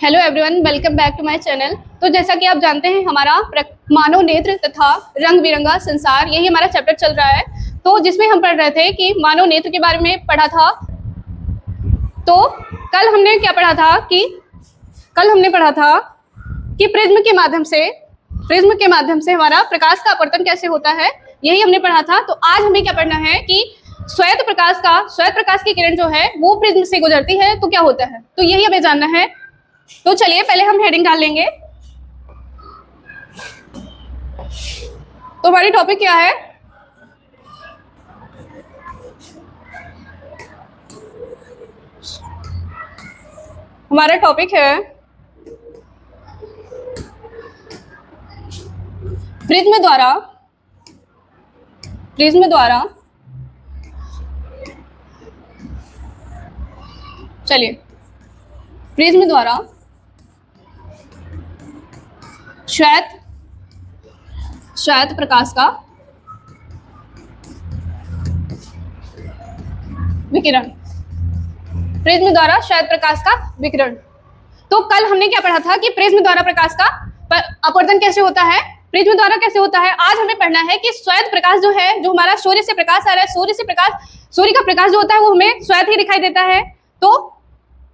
Hello everyone, welcome back to my channel. तो जैसा कि आप जानते हैं, हमारा मानव नेत्र तथा रंग बिरंगा संसार, यही हमारा चैप्टर चल रहा है। तो जिसमें हम पढ़ रहे थे कि मानव नेत्र के बारे में पढ़ा था। तो कल हमने क्या पढ़ा था कि प्रिज्म के माध्यम से हमारा प्रकाश का अपवर्तन कैसे होता है, यही हमने पढ़ा था। तो आज हमें क्या पढ़ना है कि श्वेत प्रकाश की किरण जो है वो प्रिज्म से गुजरती है तो क्या होता है, तो यही हमें जानना है। तो चलिए पहले हम हेडिंग डाल लेंगे। तो हमारी टॉपिक क्या है? हमारा टॉपिक है प्रिज्म द्वारा चलिए प्रिज्म द्वारा श्वेत प्रकाश का विकिरण। प्रिज्म द्वारा श्वेत प्रकाश का विकिरण। तो कल हमने क्या पढ़ा था कि प्रिज्म द्वारा प्रकाश का अपवर्तन कैसे होता है, प्रिज्म द्वारा कैसे होता है। आज हमें पढ़ना है कि श्वेत प्रकाश जो है, जो हमारा सूर्य से प्रकाश आ रहा है, सूर्य का प्रकाश जो होता है वो हमें श्वेत ही दिखाई देता है। तो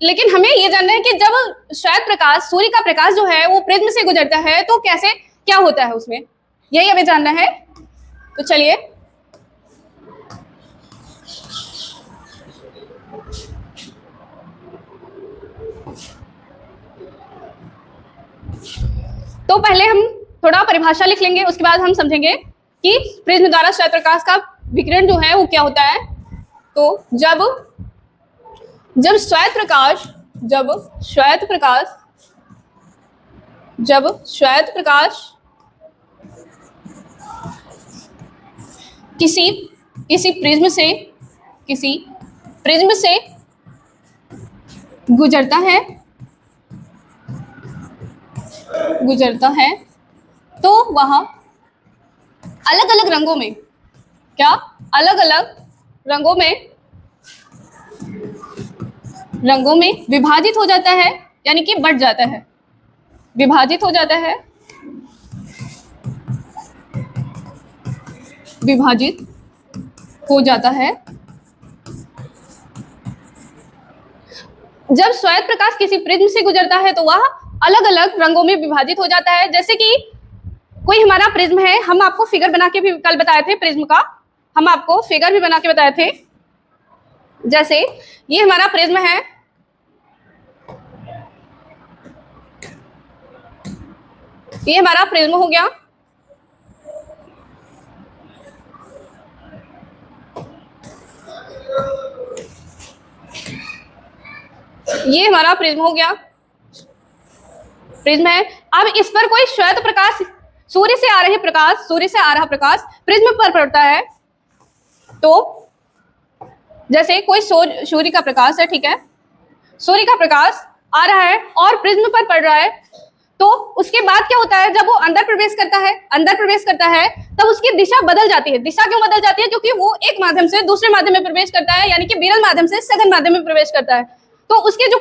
लेकिन हमें ये जानना है कि जब श्वेत प्रकाश, सूर्य का प्रकाश जो है वो प्रिज्म से गुजरता है तो कैसे क्या होता है उसमें, यही हमें जानना है। तो चलिए तो पहले हम थोड़ा परिभाषा लिख लेंगे, उसके बाद हम समझेंगे कि प्रिज्म द्वारा श्वेत प्रकाश का विकिरण जो है वो क्या होता है। तो जब श्वेत प्रकाश किसी प्रिज्म से गुजरता है तो वह अलग अलग रंगों में विभाजित हो जाता है, यानी कि बढ़ जाता है, विभाजित हो जाता है। जब श्वेत प्रकाश किसी प्रिज्म से गुजरता है तो वह अलग अलग रंगों में विभाजित हो जाता है। जैसे कि कोई हमारा प्रिज्म है, हम आपको फिगर बना के भी कल बताए थे, प्रिज्म का हम आपको फिगर भी बना के बताए थे। जैसे ये हमारा प्रिज्म है, ये हमारा प्रिज्म हो गया। ये हमारा प्रिज्म हो गया, प्रिज्म है। अब इस पर कोई श्वेत प्रकाश, सूर्य से आ रहा प्रकाश प्रिज्म पर पड़ता है। तो जैसे कोई सूर्य का प्रकाश है, ठीक है, सूर्य का प्रकाश आ रहा है और प्रिज्म पर पड़ रहा है। तो उसके बाद क्या होता है, जब वो अंदर प्रवेश करता है तब उसकी दिशा बदल जाती है। दिशा क्यों बदल जाती है? क्योंकि वो एक माध्यम से दूसरे माध्यम में प्रवेश करता है, यानी कि विरल माध्यम से सघन माध्यम में प्रवेश करता है। तो उसके जो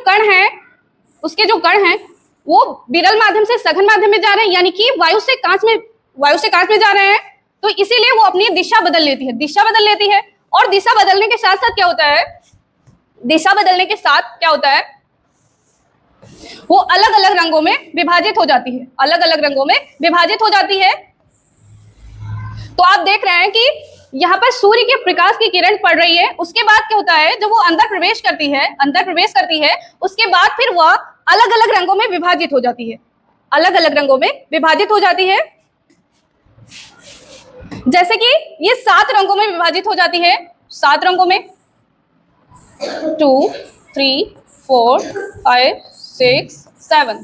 कण हैं वो विरल माध्यम से सघन माध्यम में जा रहे हैं, यानी कि वायु से कांच में जा रहे हैं। तो इसीलिए वो अपनी दिशा बदल लेती है। और दिशा बदलने के साथ साथ क्या होता है, वो अलग अलग रंगों में विभाजित हो जाती है। तो आप देख रहे हैं कि यहाँ पर सूर्य के प्रकाश की किरण पड़ रही है। उसके बाद क्या होता है, जब वो अंदर प्रवेश करती है, उसके बाद फिर वह अलग अलग रंगों में विभाजित हो जाती है। जैसे कि ये 7 रंगों में विभाजित हो जाती है, 7 रंगों में 2, 3, 4, 5, 6, 7।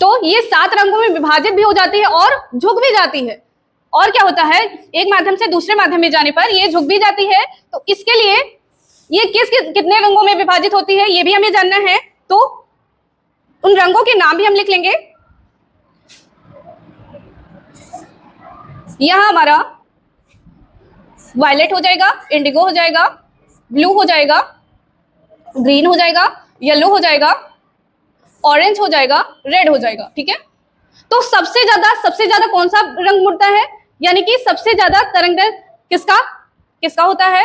तो ये 7 रंगों में विभाजित भी हो जाती है और झुक भी जाती है। और क्या होता है, एक माध्यम से दूसरे माध्यम में जाने पर ये झुक भी जाती है। तो इसके लिए ये कितने रंगों में विभाजित होती है, ये भी हमें जानना है। तो उन रंगों के नाम भी हम लिख लेंगे। यह हमारा वायलेट हो जाएगा, इंडिगो हो जाएगा, ब्लू हो जाएगा, ग्रीन हो जाएगा, येलो हो जाएगा, ऑरेंज हो जाएगा, रेड हो जाएगा, ठीक है। तो सबसे ज्यादा कौन सा रंग मुड़ता है, यानी कि सबसे ज्यादा तरंगदैर्घ्य किसका होता है?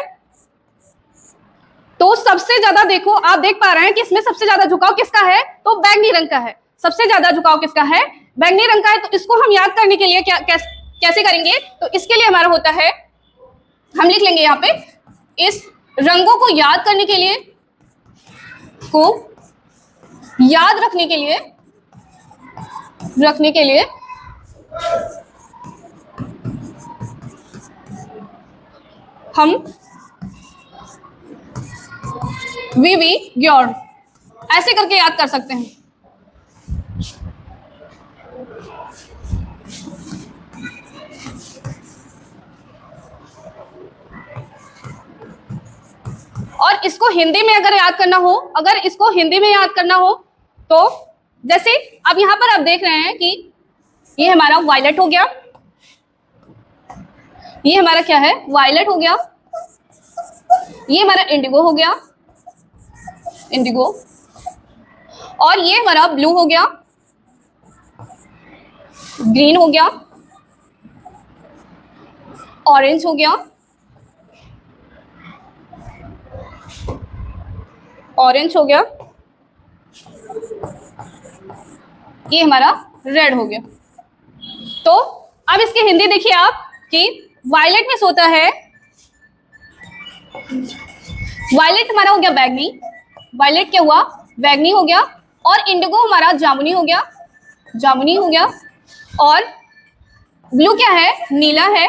तो सबसे ज्यादा देखो, आप देख पा रहे हैं कि इसमें सबसे ज्यादा झुकाव किसका है, तो बैंगनी रंग का है। सबसे ज्यादा झुकाव किसका है? बैंगनी रंग का है। तो इसको हम याद करने के लिए कैसे करेंगे? तो इसके लिए हमारा होता है, हम लिख लेंगे यहाँ पे, इस रंगों को याद करने के लिए, याद रखने के लिए हम वी ग्योर ऐसे करके याद कर सकते हैं। और इसको हिंदी में अगर याद करना हो, तो जैसे अब यहां पर आप देख रहे हैं कि ये हमारा वायलेट हो गया, ये हमारा क्या है? वायलेट हो गया, ये हमारा इंडिगो हो गया, इंडिगो, और ये हमारा ब्लू हो गया, ग्रीन हो गया, ऑरेंज हो गया, ये हमारा रेड हो गया। तो अब इसकी हिंदी देखिए आप कि वायलेट में होता है, वायलेट हमारा हो गया बैगनी, वायलेट क्या हुआ? बैगनी हो गया, और इंडिगो हमारा जामुनी हो गया, और ब्लू क्या है? नीला है,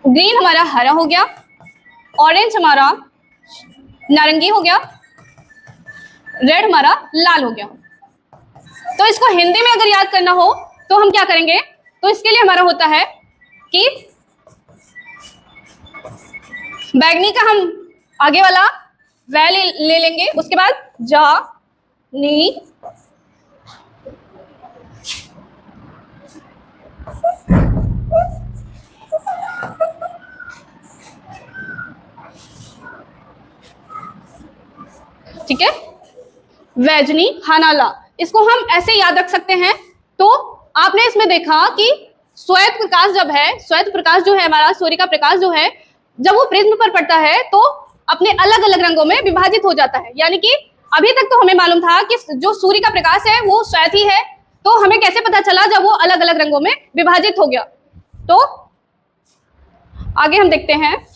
ग्रीन हमारा हरा हो गया, ऑरेंज हमारा नारंगी हो गया, रेड हमारा लाल हो गया। तो इसको हिंदी में अगर याद करना हो तो हम क्या करेंगे? तो इसके लिए हमारा होता है कि बैगनी का हम आगे वाला वै ले लेंगे, उसके बाद जा नी, ठीक है, वैजनी हानाला, इसको हम ऐसे याद रख सकते हैं। तो आपने इसमें देखा कि श्वेत प्रकाश जब है, श्वेत प्रकाश जो है हमारा, सूर्य का प्रकाश जो है, जब वो प्रिज्म पर पड़ता है तो अपने अलग अलग रंगों में विभाजित हो जाता है। यानी कि अभी तक तो हमें मालूम था कि जो सूर्य का प्रकाश है वो श्वेत ही है, तो हमें कैसे पता चला? जब वो अलग अलग रंगों में विभाजित हो गया। तो आगे हम देखते हैं,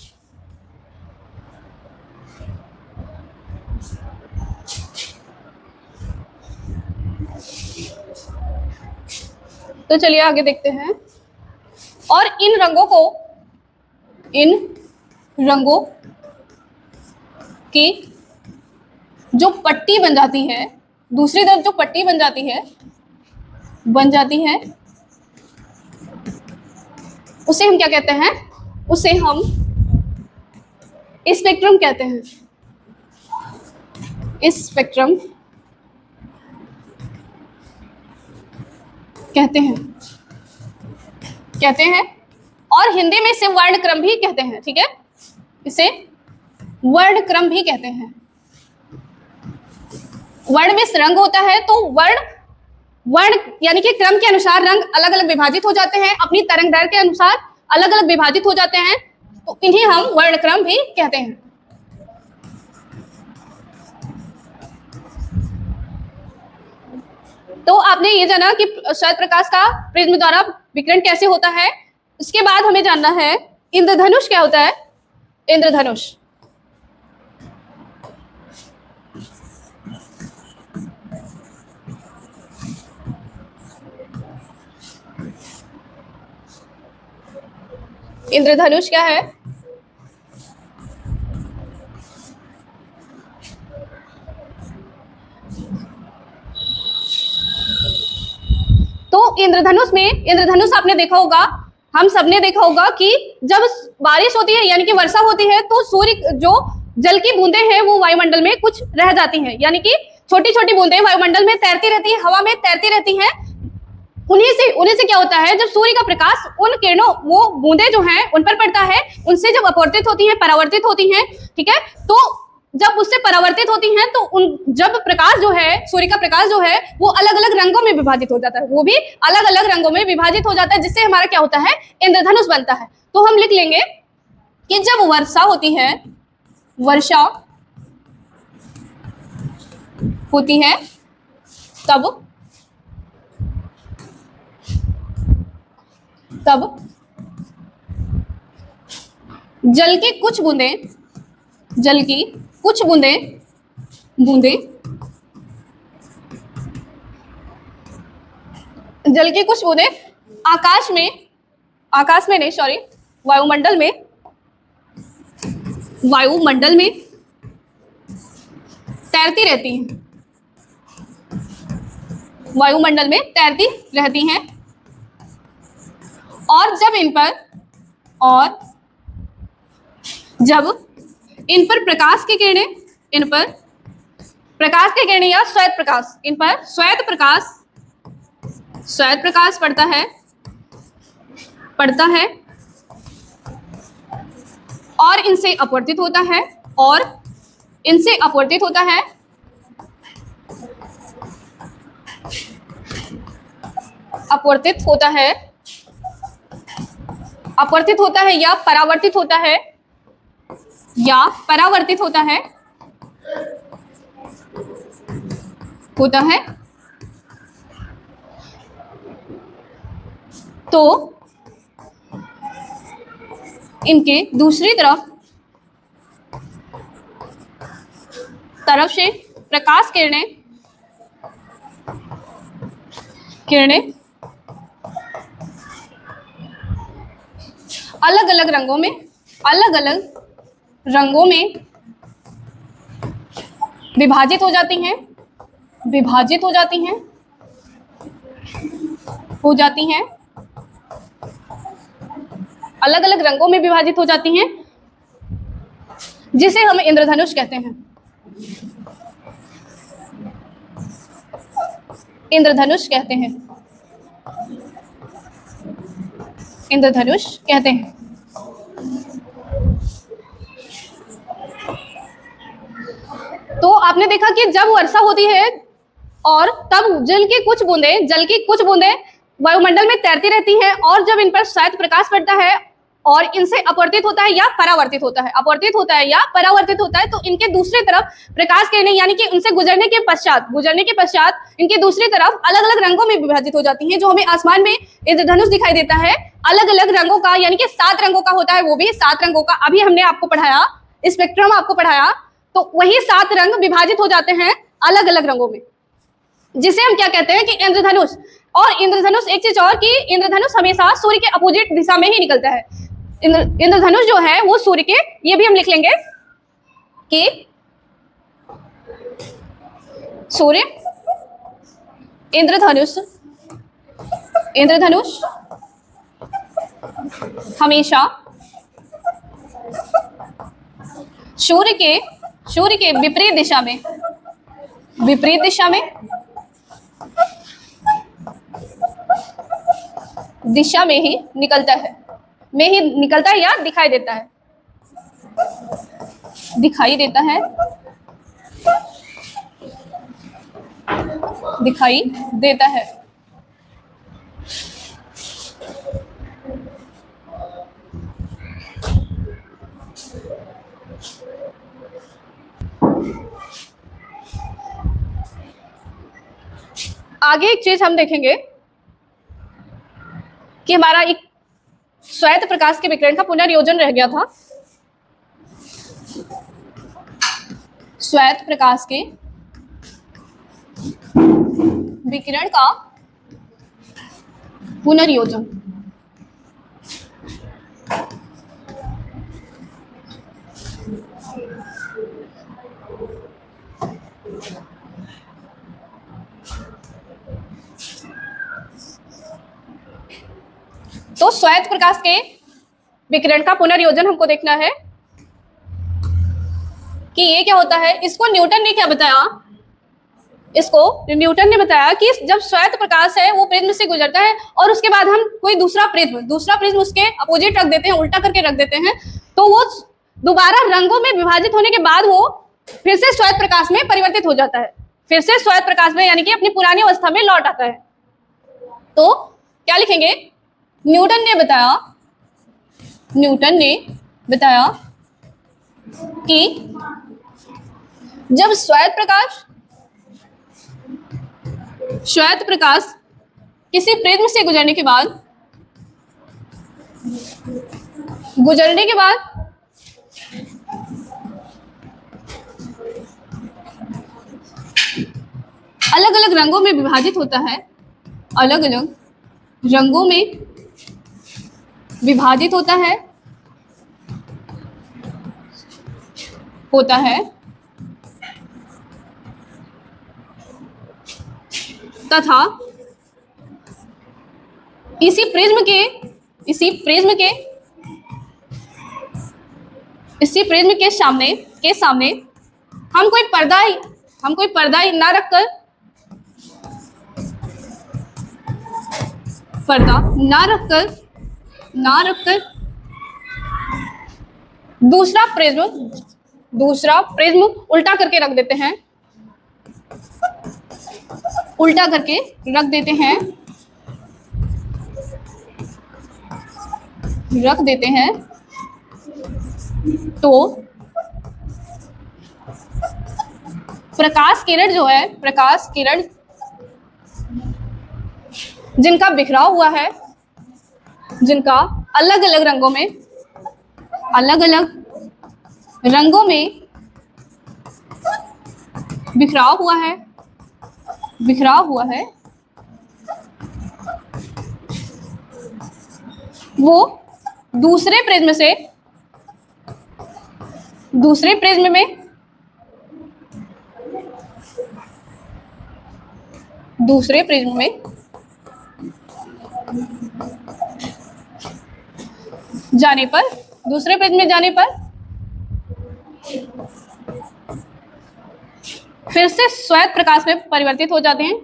तो चलिए आगे देखते हैं। और इन रंगों की जो पट्टी बन जाती है, दूसरी तरफ जो पट्टी बन जाती है, उसे हम क्या कहते हैं? उसे हम स्पेक्ट्रम कहते हैं, स्पेक्ट्रम कहते हैं, और हिंदी में इसे वर्णक्रम भी कहते हैं, ठीक है, इसे वर्णक्रम भी कहते हैं। वर्ण में रंग होता है, तो वर्ण यानी कि क्रम के अनुसार रंग अलग अलग विभाजित हो जाते हैं, अपनी तरंगदैर्घ्य के अनुसार अलग अलग विभाजित हो जाते हैं, तो इन्हें हम वर्णक्रम भी कहते हैं। तो आपने ये जाना कि श्वेत प्रकाश का प्रिज्म द्वारा विकिरण कैसे होता है। इसके बाद हमें जानना है इंद्रधनुष क्या होता है। इंद्रधनुष, इंद्रधनुष क्या है? तो इंद्रधनुष आपने देखा होगा, हम सबने देखा होगा कि जब बारिश होती है यानी कि वर्षा होती है, तो सूर्य जो जल की बूंदें हैं वो वायुमंडल में कुछ रह जाती हैं, यानी कि छोटी छोटी बूंदें वायुमंडल में तैरती रहती है, हवा में तैरती रहती हैं। उन्हीं से क्या होता है, जब सूर्य का प्रकाश उन किरणों, वो बूंदें जो हैं उन पर पड़ता है, उनसे जब अपवर्तित होती हैं, परावर्तित होती हैं, ठीक है, तो जब उससे परावर्तित होती हैं तो जब प्रकाश जो है, सूर्य का प्रकाश जो है वो अलग अलग रंगों में विभाजित हो जाता है, वो भी अलग अलग रंगों में विभाजित हो जाता है, जिससे हमारा क्या होता है, इंद्रधनुष बनता है। तो हम लिख लेंगे कि जब वर्षा होती है, वर्षा होती है तब जल की कुछ बूंदें आकाश में नहीं, सॉरी, वायुमंडल में तैरती रहती हैं, वायुमंडल में तैरती रहती हैं, और जब इन पर प्रकाश की किरणें या श्वेत प्रकाश, इन पर श्वेत प्रकाश पड़ता है और इनसे अपवर्तित होता है, अपवर्तित होता है या परावर्तित होता है, तो इनके दूसरी तरफ से प्रकाश किरणें अलग अलग रंगों में विभाजित हो जाती हैं, अलग अलग रंगों में विभाजित हो जाती हैं, जिसे हम इंद्रधनुष कहते हैं। इंद्रधनुष कहते हैं। तो आपने देखा कि जब वर्षा होती है और तब जल की कुछ बूंदें वायुमंडल में तैरती रहती हैं, और जब इन पर श्वेत प्रकाश पड़ता है और इनसे अपवर्तित होता है या परावर्तित होता है, तो इनके दूसरी तरफ प्रकाश किरणें यानी कि उनसे गुजरने के पश्चात इनके दूसरी तरफ अलग अलग रंगों में विभाजित हो जाती हैं, जो हमें आसमान में इंद्रधनुष दिखाई देता है, अलग अलग रंगों का, यानी कि 7 रंगों का होता है, वो भी 7 रंगों का। अभी हमने आपको पढ़ाया, स्पेक्ट्रम आपको पढ़ाया, तो वही 7 रंग विभाजित हो जाते हैं अलग अलग रंगों में, जिसे हम क्या कहते हैं कि इंद्रधनुष। और इंद्रधनुष, एक चीज और, कि इंद्रधनुष हमेशा सूर्य के अपोजिट दिशा में ही निकलता है। इंद्रधनुष जो है वो सूर्य के, ये भी हम लिख लेंगे कि सूर्य इंद्रधनुष हमेशा सूर्य के विपरीत दिशा में ही निकलता है या दिखाई देता है। आगे एक चीज हम देखेंगे कि हमारा एक श्वेत प्रकाश के विकिरण का पुनर्योजन रह गया था। श्वेत प्रकाश के विकिरण का पुनर्योजन। तो श्वेत प्रकाश के विकिरण का पुनर्योजन हमको देखना है कि ये क्या होता है। इसको न्यूटन ने क्या बताया, न्यूटन ने बताया कि जब श्वेत प्रकाश है वो प्रिज्म से गुजरता है और उसके बाद हम कोई दूसरा प्रिज्म उसके अपोजिट रख देते हैं, उल्टा करके रख देते हैं, तो वो दोबारा रंगों में विभाजित होने के बाद वो फिर से श्वेत प्रकाश में परिवर्तित हो जाता है, फिर से श्वेत प्रकाश में यानी कि अपनी पुरानी अवस्था में लौट आता है। तो क्या लिखेंगे? न्यूटन ने बताया कि जब श्वेत प्रकाश किसी प्रिज्म से गुजरने के बाद अलग अलग रंगों में विभाजित होता है, अलग अलग रंगों में विभाजित होता है तथा इसी प्रिज्म के सामने हम कोई पर्दा ना रखकर दूसरा प्रिज्म उल्टा करके रख देते हैं, तो प्रकाश किरण जिनका बिखराव हुआ है, जिनका अलग अलग रंगों में बिखराव हुआ है, वो दूसरे प्रिज्म में जाने पर फिर से श्वेत प्रकाश में परिवर्तित हो जाते हैं,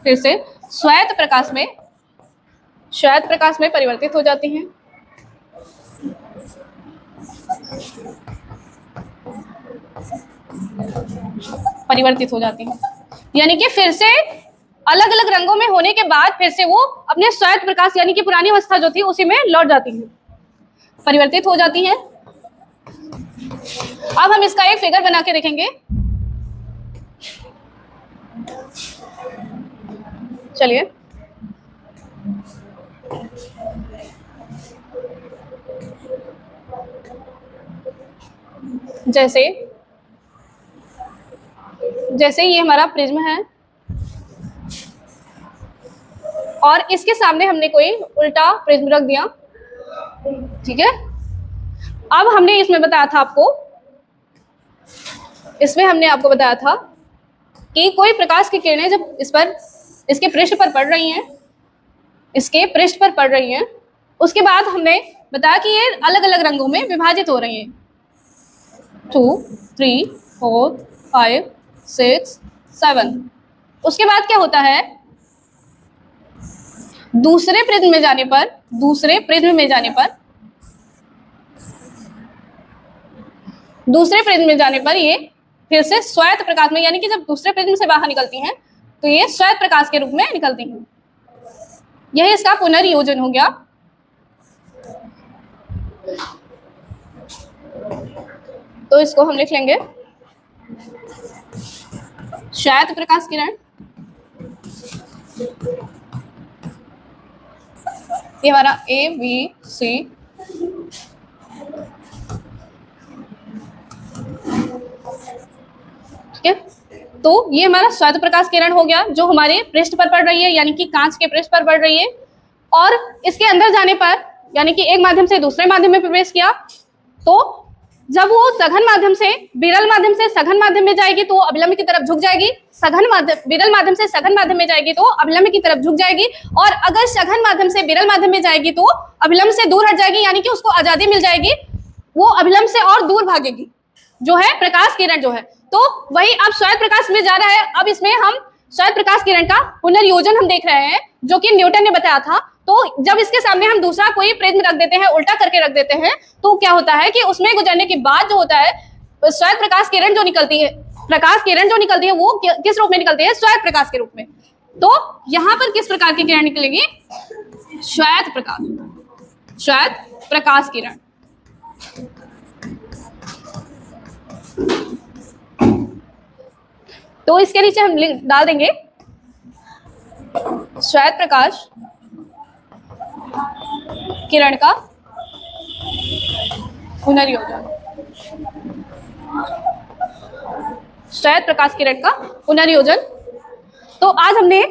फिर से श्वेत प्रकाश में परिवर्तित हो जाती हैं। यानी कि फिर से अलग अलग रंगों में होने के बाद फिर से वो अपने श्वेत प्रकाश यानी कि पुरानी अवस्था जो थी उसी में लौट जाती है, परिवर्तित हो जाती हैं। अब हम इसका एक फिगर बना के देखेंगे। चलिए, जैसे ये हमारा प्रिज्म है और इसके सामने हमने कोई उल्टा प्रिज्म रख दिया, ठीक है। अब हमने इसमें बताया था कि कोई प्रकाश की किरणें जब इसके पृष्ठ पर पड़ रही हैं, उसके बाद हमने बताया कि ये अलग अलग रंगों में विभाजित हो रही हैं, 2, 3, 4, 5, 6, 7। उसके बाद क्या होता है? दूसरे प्रिज्म में जाने पर ये फिर से श्वेत प्रकाश में, यानी कि जब दूसरे प्रिज्म से बाहर निकलती हैं तो ये श्वेत प्रकाश के रूप में निकलती हैं। यही इसका पुनर्योजन हो गया। तो इसको हम लिख लेंगे श्वेत प्रकाश किरण, ये हमारा ABC, ठीक है। तो ये हमारा श्वेत प्रकाश किरण हो गया जो हमारे पृष्ठ पर पड़ रही है, यानी कि कांच के पृष्ठ पर पड़ रही है, और इसके अंदर जाने पर यानी कि एक माध्यम से दूसरे माध्यम में प्रवेश किया, तो जब वो सघन माध्यम से विरल माध्यम से सघन माध्यम में जाएगी तो अभिलंब की तरफ झुक जाएगी, विरल माध्यम से सघन माध्यम में जाएगी तो अभिलंब की तरफ झुक जाएगी, और अगर सघन माध्यम से विरल माध्यम में जाएगी तो अभिलंब से दूर हट जाएगी, यानी कि उसको आजादी मिल जाएगी, वो अभिलंब से और दूर भागेगी, जो है प्रकाश किरण जो है। तो वही अब श्वेत प्रकाश में जा रहा है। अब इसमें हम श्वेत प्रकाश किरण का पुनर्योजन हम देख रहे हैं, जो कि न्यूटन ने बताया था। तो जब इसके सामने हम दूसरा कोई प्रिज्म रख देते हैं, उल्टा करके रख देते हैं, तो क्या होता है कि उसमें गुजरने के बाद जो होता है श्वेत प्रकाश किरण जो निकलती है, वो किस रूप में निकलती है? श्वेत प्रकाश के रूप में। तो यहां पर किस प्रकार की किरण निकलेगी? श्वेत प्रकाश किरण। तो इसके नीचे हम डाल देंगे श्वेत प्रकाश किरण का पुनर्योजन। श्वेत प्रकाश किरण का पुनर्योजन। तो आज हमने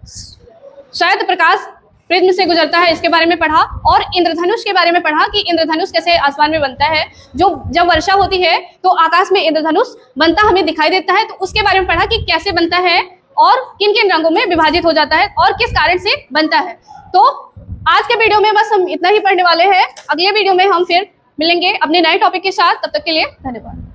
श्वेत प्रकाश प्रिज्म से गुजरता है इसके बारे में पढ़ा, और इंद्रधनुष के बारे में पढ़ा कि इंद्रधनुष कैसे आसमान में बनता है। जो जब वर्षा होती है तो आकाश में इंद्रधनुष बनता हमें दिखाई देता है, तो उसके बारे में पढ़ा कि कैसे बनता है और किन किन रंगों में विभाजित हो जाता है और किस कारण से बनता है। तो आज के वीडियो में बस हम इतना ही पढ़ने वाले हैं। अगले वीडियो में हम फिर मिलेंगे अपने नए टॉपिक के साथ। तब तक के लिए धन्यवाद।